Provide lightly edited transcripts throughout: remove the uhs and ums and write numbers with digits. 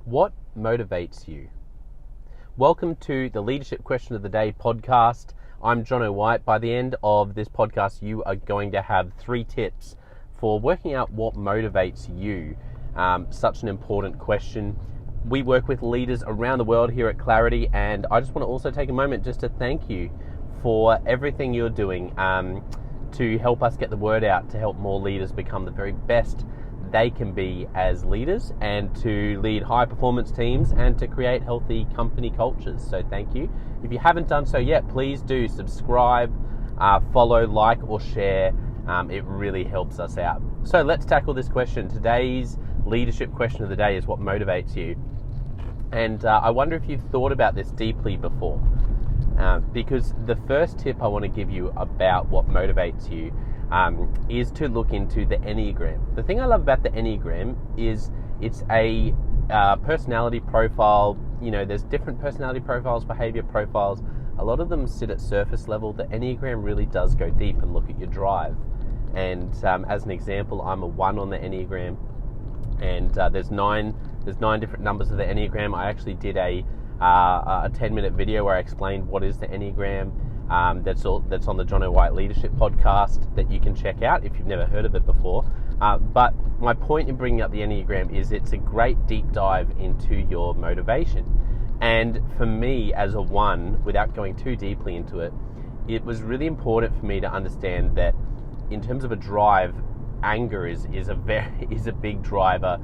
What motivates you? Welcome to the Leadership Question of the Day podcast. I'm John O'White. By the end of this podcast, you are going to have 3 tips for working out what motivates you. Such an important question. We work with leaders around the world here at Clarity, and I just want to also take a moment just to thank you for everything you're doing to help us get the word out, to help more leaders become the very best they can be as leaders, and to lead high performance teams and to create healthy company cultures. So thank you. If you haven't done so yet, please do subscribe, follow, like, or share. It really helps us out. So let's tackle this question. Today's leadership question of the day is what motivates you. And I wonder if you've thought about this deeply before. Because the first tip I want to give you about what motivates you is to look into the Enneagram. The thing I love about the Enneagram is it's a personality profile. You know, there's different personality profiles, behavior profiles. A lot of them sit at surface level. The Enneagram really does go deep and look at your drive. And as an example, I'm a 1 on the Enneagram, and there's nine different numbers of the Enneagram. I actually did a 10-minute video where I explained what is the Enneagram. That's on the John O'White Leadership podcast that you can check out if you've never heard of it before. But my point in bringing up the Enneagram is it's a great deep dive into your motivation. And for me, as a 1, without going too deeply into it, it was really important for me to understand that in terms of a drive, anger is a big driver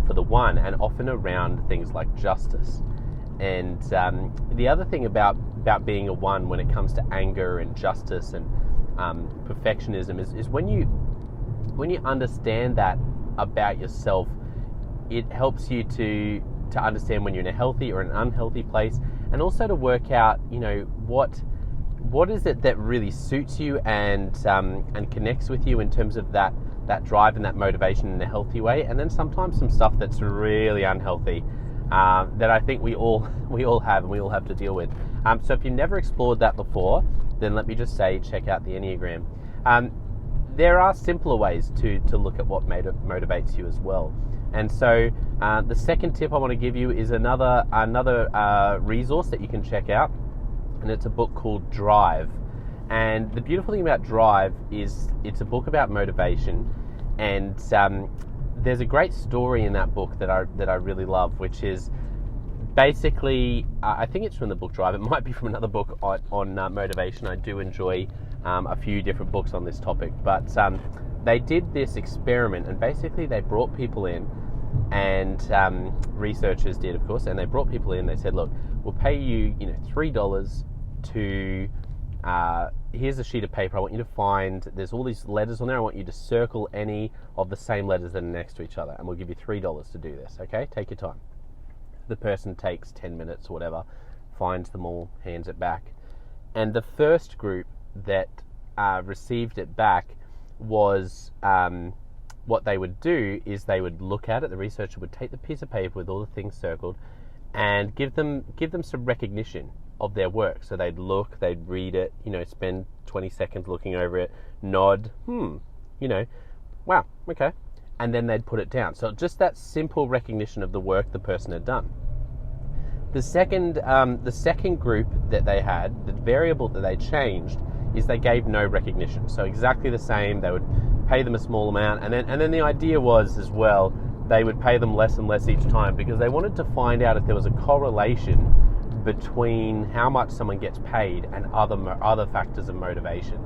for the 1, and often around things like justice. And the other thing about being a 1 when it comes to anger and justice and perfectionism is when you understand that about yourself, it helps you to understand when you're in a healthy or an unhealthy place, and also to work out, you know, what is it that really suits you and connects with you in terms of that drive and that motivation in a healthy way, and then sometimes some stuff that's really unhealthy. That I think we all have and we all have to deal with. So if you've never explored that before, then let me just say, check out the Enneagram. There are simpler ways to look at what motivates you as well. And so the second tip I want to give you is another resource that you can check out, and it's a book called Drive. And the beautiful thing about Drive is it's a book about motivation, and there's a great story in that book that I really love, which is basically, I think it's from the book Drive. It might be from another book on motivation. I do enjoy a few different books on this topic, but they did this experiment, and basically they brought people in, and researchers did, of course, and they brought people in. They said, look, we'll pay you, $3 to here's a sheet of paper. I want you to find, there's all these letters on there. I want you to circle any of the same letters that are next to each other, and we'll give you $3 to do this. Okay, take your time. The person takes 10 minutes or whatever, finds them all, hands it back. And the first group that received it back was what they would do is they would look at it. The researcher would take the piece of paper with all the things circled and give them some recognition of their work. So they'd look, they'd read it, spend 20 seconds looking over it, nod, wow, okay. And then they'd put it down. So just that simple recognition of the work the person had done. The second group that they had, the variable that they changed, is they gave no recognition. So exactly the same, they would pay them a small amount, and then the idea was as well, they would pay them less and less each time, because they wanted to find out if there was a correlation between how much someone gets paid and other factors of motivation.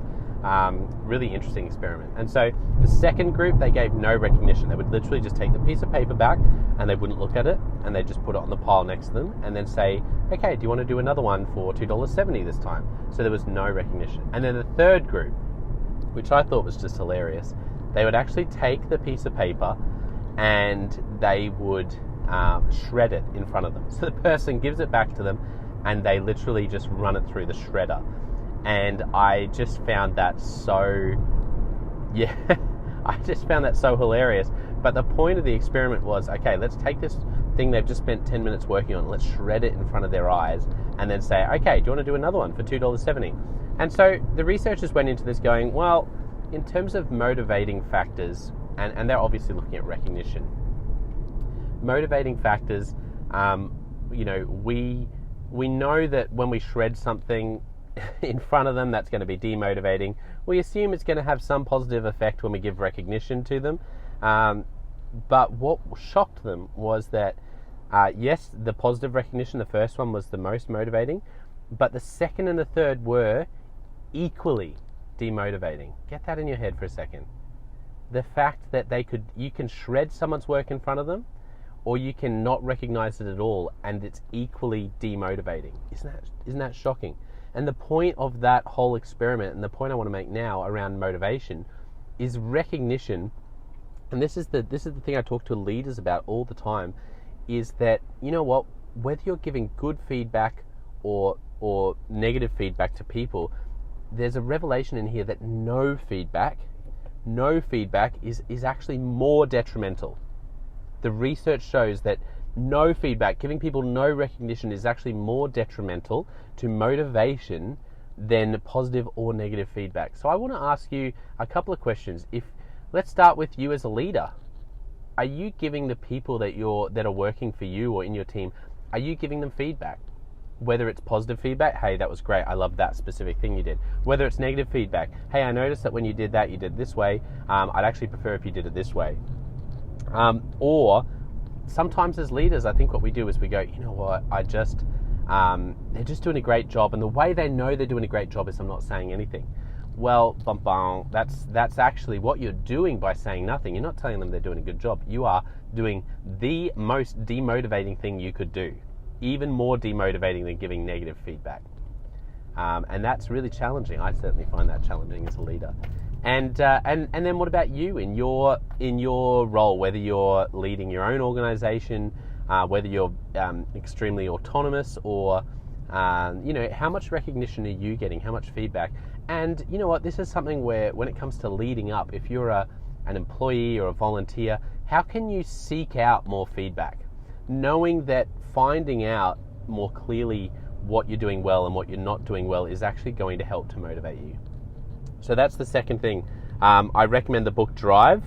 Really interesting experiment. And so the second group, they gave no recognition. They would literally just take the piece of paper back, and they wouldn't look at it, and they'd just put it on the pile next to them, and then say, okay, do you want to do another one for $2.70 this time? So there was no recognition. And then the third group, which I thought was just hilarious, they would actually take the piece of paper and they would shred it in front of them. So the person gives it back to them, and they literally just run it through the shredder. And I just found that so hilarious. But the point of the experiment was, okay, let's take this thing they've just spent 10 minutes working on, let's shred it in front of their eyes, and then say, okay, do you want to do another one for $2.70? And so the researchers went into this going, well, in terms of motivating factors, and they're obviously looking at recognition, motivating factors We know that when we shred something in front of them, that's going to be demotivating. We assume it's going to have some positive effect when we give recognition to them. But what shocked them was that, yes, the positive recognition, the first one was the most motivating, but the second and the third were equally demotivating. Get that in your head for a second. The fact that you can shred someone's work in front of them, or you can not recognize it at all, and it's equally demotivating. Isn't that shocking? And the point of that whole experiment, and the point I want to make now around motivation, is recognition. And this is the thing I talk to leaders about all the time, is that, you know what, whether you're giving good feedback or negative feedback to people, there's a revelation in here that no feedback is actually more detrimental. The research shows that no feedback, giving people no recognition, is actually more detrimental to motivation than positive or negative feedback. So I want to ask you a couple of questions. Let's start with you as a leader. Are you giving the people that are working for you or in your team, are you giving them feedback? Whether it's positive feedback, hey, that was great, I love that specific thing you did. Whether it's negative feedback, hey, I noticed that when you did that, you did this way. I'd actually prefer if you did it this way. Or sometimes as leaders, I think what we do is we go, you know what, they're just doing a great job, and the way they know they're doing a great job is I'm not saying anything. Well, that's actually what you're doing by saying nothing. You're not telling them they're doing a good job. You are doing the most demotivating thing you could do, even more demotivating than giving negative feedback. And that's really challenging. I certainly find that challenging as a leader. And then what about you in your role, whether you're leading your own organization, whether you're extremely autonomous, or how much recognition are you getting? How much feedback? And you know what? This is something where, when it comes to leading up, if you're an employee or a volunteer, how can you seek out more feedback? Knowing that finding out more clearly what you're doing well and what you're not doing well is actually going to help to motivate you. So that's the second thing. I recommend the book Drive,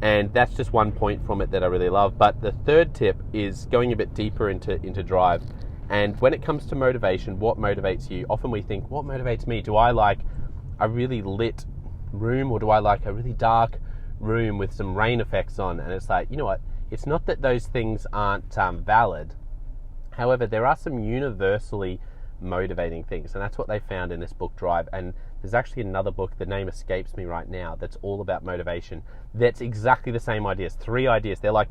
and that's just one point from it that I really love. But the third tip is going a bit deeper into Drive. And when it comes to motivation, what motivates you? Often we think, what motivates me? Do I like a really lit room, or do I like a really dark room with some rain effects on? And it's like, you know what? It's not that those things aren't valid. However, there are some universally motivating things, and that's what they found in this book Drive. And there's actually another book, the name escapes me right now, that's all about motivation. That's exactly the same ideas, 3 ideas. They're like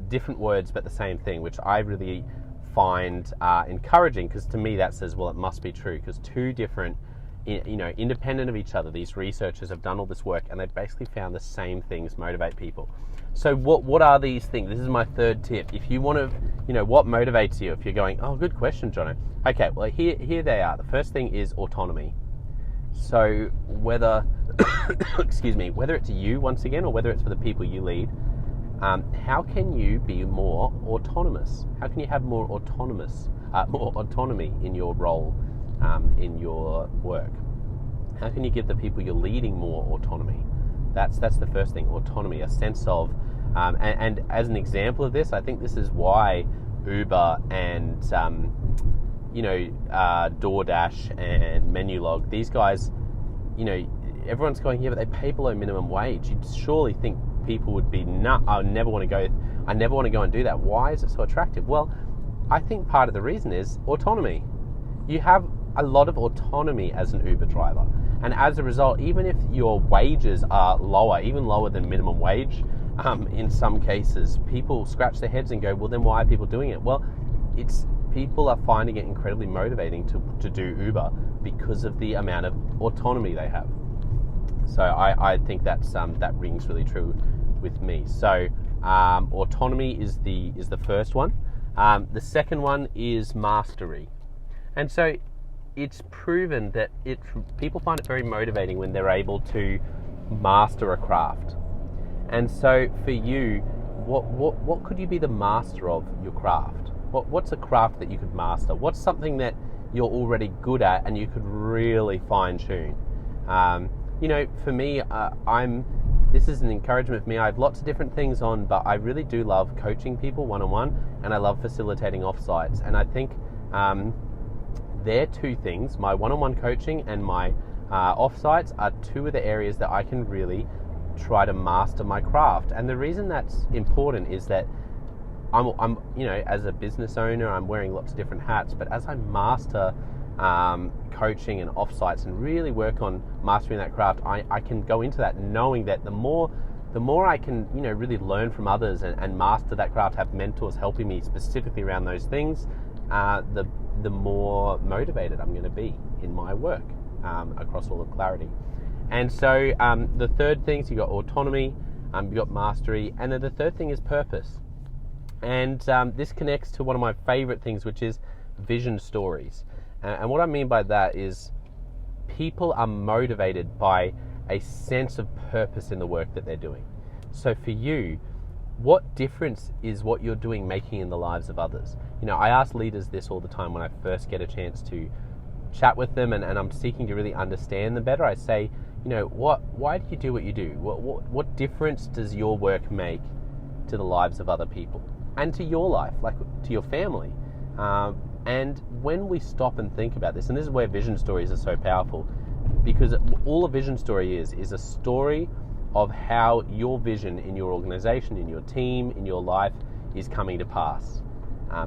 different words but the same thing, which I really find encouraging, because to me that says, well, it must be true, because 2 different, independent of each other, these researchers have done all this work, and they've basically found the same things motivate people. So what are these things? This is my third tip. If you want to, what motivates you? If you're going, oh, good question, Jono. Okay, well, here they are. The first thing is autonomy. So whether, whether it's you, once again, or whether it's for the people you lead, how can you be more autonomous? How can you have more autonomy in your role, in your work? How can you give the people you're leading more autonomy? That's the first thing, autonomy, a sense of, and as an example of this, I think this is why Uber and DoorDash and Menulog, these guys, everyone's going, yeah, but they pay below minimum wage. You'd surely think people would be, I never want to go and do that. Why is it so attractive? Well, I think part of the reason is autonomy. You have a lot of autonomy as an Uber driver, and as a result, even if your wages are lower, even lower than minimum wage, in some cases, people scratch their heads and go, well, then why are people doing it? Well, people are finding it incredibly motivating to do Uber because of the amount of autonomy they have. So I think that rings really true with me. So autonomy is the first one. The second one is mastery, and so it's proven that people find it very motivating when they're able to master a craft. And so for you, what could you be the master of your craft? What's a craft that you could master? What's something that you're already good at and you could really fine tune? For me, I'm this is an encouragement for me. I have lots of different things on, but I really do love coaching people one-on-one, and I love facilitating offsites. And I think they're two things, my one-on-one coaching and my offsites are two of the areas that I can really try to master my craft. And the reason that's important is that I'm as a business owner, I'm wearing lots of different hats, but as I master coaching and offsites and really work on mastering that craft, I can go into that knowing that the more I can really learn from others and master that craft, have mentors helping me specifically around those things, the more motivated I'm going to be in my work across all of Clarity. And so the third thing, so you got autonomy, you got mastery, and then the third thing is purpose. And this connects to one of my favorite things, which is vision stories. And what I mean by that is people are motivated by a sense of purpose in the work that they're doing. So for you, what difference is what you're doing making in the lives of others? I ask leaders this all the time when I first get a chance to chat with them and I'm seeking to really understand them better. I say, why do you do what you do? What difference does your work make to the lives of other people and to your life, like to your family? And when we stop and think about this, and this is where vision stories are so powerful, because all a vision story is a story of how your vision in your organization, in your team, in your life is coming to pass.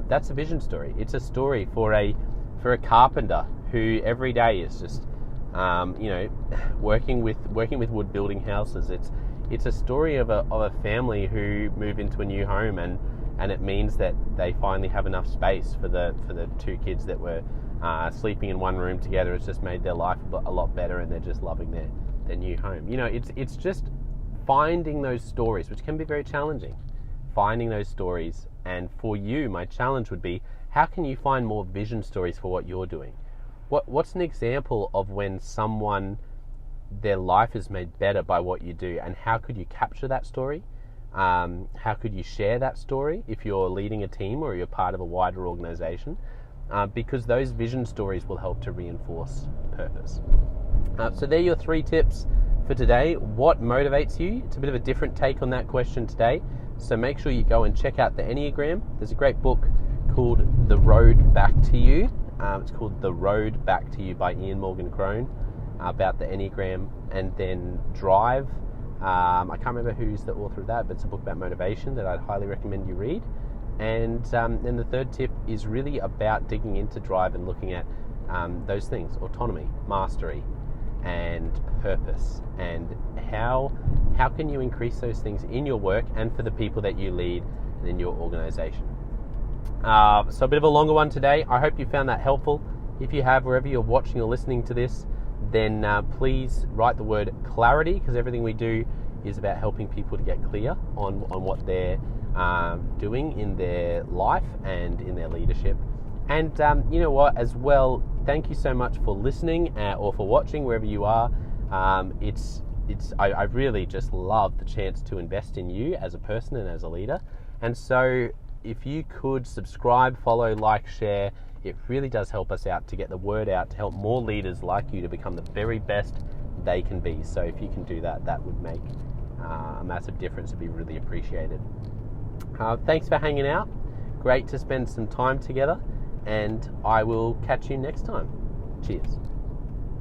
That's a vision story. It's a story for a carpenter who every day is just working with wood, building houses. It's a story of a family who move into a new home and it means that they finally have enough space for the two kids that were sleeping in one room together. It's just made their life a lot better, and they're just loving their new home. It's just finding those stories, which can be very challenging. Finding those stories, and for you, my challenge would be, how can you find more vision stories for what you're doing? What's an example of when their life is made better by what you do, and how could you capture that story? How could you share that story if you're leading a team or you're part of a wider organization? Because those vision stories will help to reinforce purpose. So they're your 3 tips for today. What motivates you? It's a bit of a different take on that question today. So make sure you go and check out the Enneagram. There's a great book called The Road Back to You. It's called The Road Back to You by Ian Morgan Crone, about the Enneagram. And then Drive. I can't remember who's the author of that, but it's a book about motivation that I'd highly recommend you read. And then the third tip is really about digging into Drive and looking at those things: autonomy, mastery, and purpose, and how can you increase those things in your work and for the people that you lead and in your organization. So a bit of a longer one today. I hope you found that helpful. If you have, wherever you're watching or listening to this, then please write the word clarity, because everything we do is about helping people to get clear on what they're doing in their life and in their leadership. And you know what, as well, thank you so much for listening or for watching wherever you are. I really just love the chance to invest in you as a person and as a leader. And so if you could subscribe, follow, like, share, it really does help us out to get the word out, to help more leaders like you to become the very best they can be. So if you can do that, that would make a massive difference. It'd be really appreciated. Thanks for hanging out. Great to spend some time together, and I will catch you next time. Cheers.